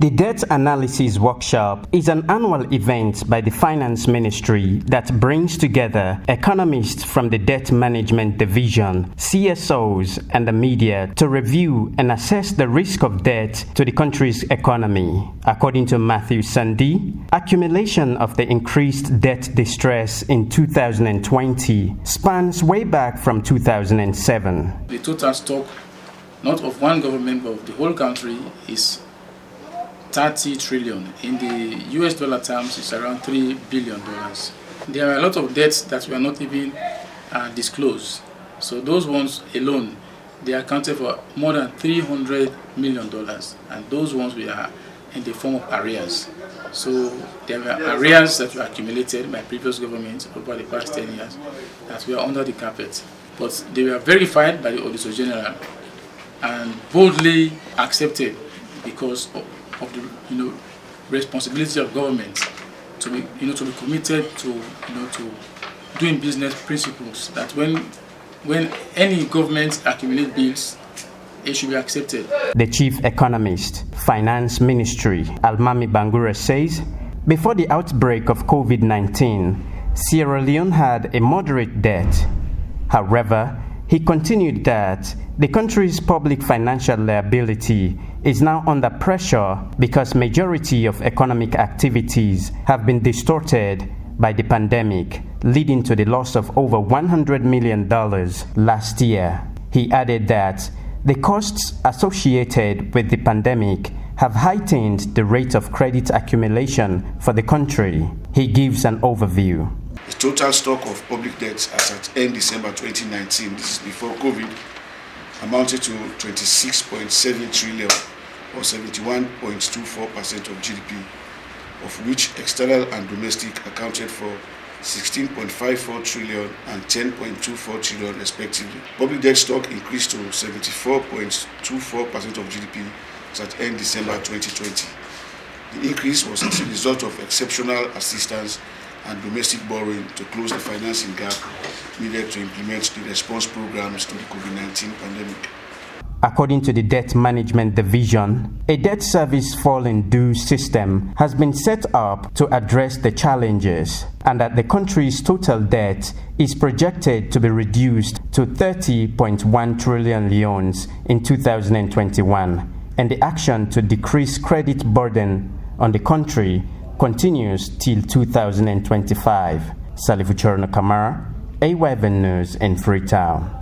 The Debt Analysis Workshop is an annual event by the Finance Ministry that brings together economists from the Debt Management Division, CSOs, and the media to review and assess the risk of debt to the country's economy. According to Matthew Sandy, accumulation of the increased debt distress in 2020 spans way back from 2007. The total stock, not of one government but of the whole country, is 30 trillion. In the US dollar terms, it's around $3 billion. There are a lot of debts that were not even disclosed. So those ones alone, they accounted for more than $300 million. And those ones were in the form of arrears. So there were arrears that were accumulated by previous governments over the past 10 years that were under the carpet. But they were verified by the Auditor General and boldly accepted because of the responsibility of government to be committed to doing business principles, that when any government accumulate bills, it should be accepted. The Chief Economist, Finance Ministry, Almami Bangura, says before the outbreak of COVID-19, Sierra Leone had a moderate debt. However, he continued that the country's public financial liability is now under pressure because majority of economic activities have been distorted by the pandemic, leading to the loss of over $100 million last year. He added that the costs associated with the pandemic have heightened the rate of credit accumulation for the country. He gives an overview. The total stock of public debts as at end December 2019, this is before COVID, amounted to 26.7 trillion or 71.24% of GDP, of which external and domestic accounted for 16.54 trillion and 10.24 trillion respectively. Public debt stock increased to 74.24% of GDP as at end December 2020. The increase was as a result of exceptional assistance and domestic borrowing to close the financing gap needed to implement the response programs to the COVID-19 pandemic. According to the Debt Management Division, a debt service fall-in due system has been set up to address the challenges, and that the country's total debt is projected to be reduced to 30.1 trillion leones in 2021, and the action to decrease credit burden on the country continues till 2025. Salifu Chorno Kamara, AYV News in Freetown.